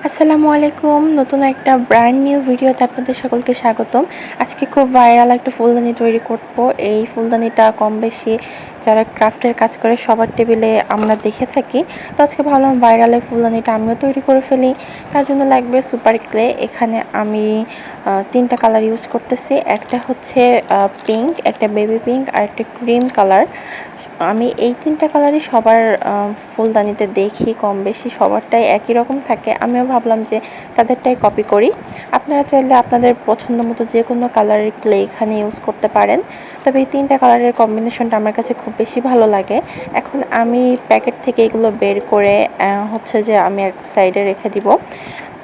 আসসালামু আলাইকুম। নতুন একটা ব্র্যান্ড নিউ ভিডিওতে আপনাদের সকলকে স্বাগতম। আজকে খুব ভাইরাল একটা ফুলদানি তৈরি করব। এই ফুলদানিটা কম বেশি যারা ক্রাফটের কাজ করে সবার টেবিলে আমরা দেখে থাকি। তো আজকে ভাবলাম ভাইরাল এই ফুলদানিটা আমিও তৈরি করে ফেলি। তার জন্য লাগবে সুপার ক্লে। এখানে আমি 3টা কালার ইউজ করতেছি। একটা হচ্ছে পিঙ্ক, একটা বেবি পিঙ্ক আর একটা ক্রিম কালার। আমি এই 3টা কালারই সবার ফুলদানিতে দেখি কম বেশি সবারটাই একই রকম থাকে। আমিও ভাবলাম যে তাদেরটাই কপি করি। আপনারা চাইলে আপনাদের পছন্দ মতো যে কোনো কালারের ক্লে এখানে ইউজ করতে পারেন। তবে এই 3টা কালারের কম্বিনেশনটা আমার কাছে খুব বেশি ভালো লাগে। এখন আমি প্যাকেট থেকে এগুলো বের করে হচ্ছে যে আমি এক সাইডে রেখে দিব।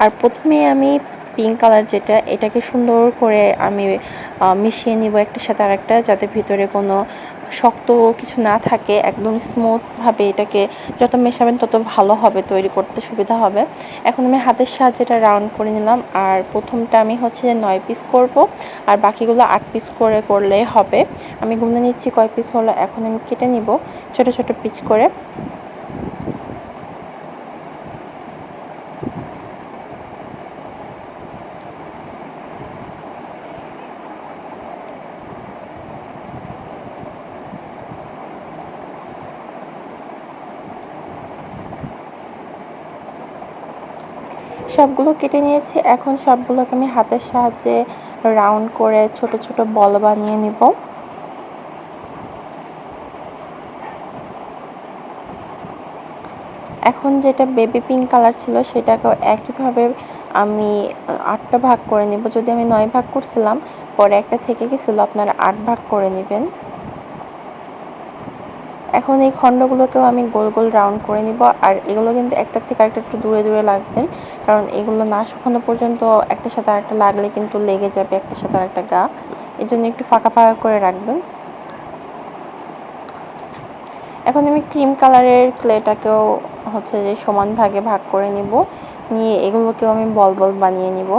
আর প্রথমে আমি পিঙ্ক কালার যেটা, এটাকে সুন্দর করে আমি মিশিয়ে নিব একটার সাথে আরেকটা, যাতে ভিতরে কোনো শক্ত কিছু না থাকে। একদম স্মুথভাবে এটাকে যত মেশাবেন তত ভালো হবে, তৈরি করতে সুবিধা হবে। এখন আমি হাতের সাহায্যে এটা রাউন্ড করে নিলাম। আর প্রথমটা আমি হচ্ছে যে 9 পিস করব, আর বাকিগুলো 8 পিস করে করলেই হবে। আমি গুনে নিচ্ছি কয় পিস হলো। এখন আমি কেটে নিব ছোট ছোট পিস করে। সবগুলো কেটে নিয়েছি। এখন সবগুলোকে আমি হাতের সাহায্যে রাউন্ড করে ছোট ছোট বল বানিয়ে নিব। এখন যেটা বেবি পিঙ্ক কালার ছিল সেটাকেও একইভাবে আমি 8টা ভাগ করে নিব। যদি আমি 9 ভাগ করছিলাম, পরে একটা থেকে গেছিলো, আপনারা 8 ভাগ করে নেবেন। এখন এই খণ্ডগুলোকেও আমি গোল গোল রাউন্ড করে নিব। আর এগুলো কিন্তু একটার থেকে আরেকটা একটু দূরে দূরে লাগবেন, কারণ এগুলো না শুকানো পর্যন্ত একটার সাথে আরেকটা লাগলে কিন্তু লেগে যাবে একটার সাথে আরেকটা গা। এই জন্য একটু ফাঁকা ফাঁকা করে রাখবেন। এখন আমি ক্রিম কালারের ক্লেটাকেও হচ্ছে যে সমান ভাগে ভাগ করে নিব, নিয়ে এগুলোকেও আমি বল বল বানিয়ে নিব।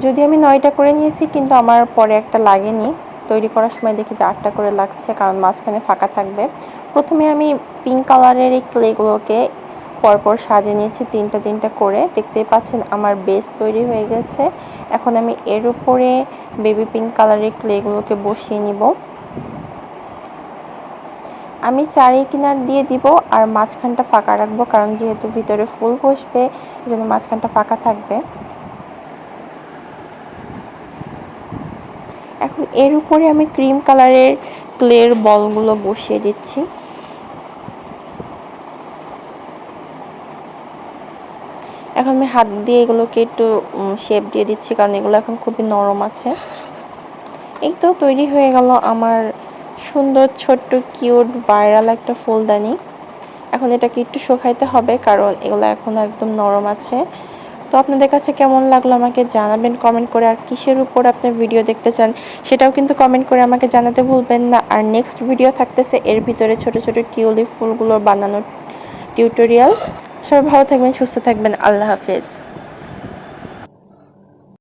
যদি আমি 9টা করে নিয়েছি, কিন্তু আমার পরে একটা লাগেনি। তৈরি করার সময় দেখি যে 8টা করে লাগছে, কারণ মাঝখানে ফাঁকা থাকবে। প্রথমে আমি পিঙ্ক কালারের এই ক্লেগুলোকে পরপর সাজিয়ে নিয়েছি 3টা করে। দেখতেই পাচ্ছেন আমার বেস তৈরি হয়ে গেছে। এখন আমি এর উপরে বেবি পিঙ্ক কালারের ক্লেগুলোকে বসিয়ে নিব। আমি কিনার দিয়ে দিব আর মাঝখানটা ফাঁকা রাখবো, কারণ যেহেতু ভিতরে ফুল বসবে এই জন্য মাঝখানটা ফাঁকা থাকবে। এখন এর উপরে আমি ক্রিম কালারের ক্লের বলগুলো বসিয়ে দিচ্ছি। এখন আমি হাত দিয়ে এগুলোকে একটু শেপ দিয়ে দিচ্ছি, কারণ এগুলো এখন খুবই নরম আছে। এই তো তৈরি হয়ে গেল আমার সুন্দর ছোট্ট কিউট ভাইরাল একটা ফুলদানি। এখন এটাকে একটু শুকাইতে হবে, কারণ এগুলো এখন একদম নরম আছে। তো আপনাদের কাছে কেমন লাগলো আমাকে জানাবেন কমেন্ট করে। আর কিসের উপর আপনার ভিডিও দেখতে চান সেটাও কিন্তু কমেন্ট করে আমাকে জানাতে ভুলবেন না। আর নেক্সট ভিডিও থাকতেছে এর ভিতরে ছোট ছোট টিউলিপ ফুলগুলো বানানোর টিউটোরিয়াল। সবাই ভালো থাকবেন, সুস্থ থাকবেন। আল্লাহ হাফেজ।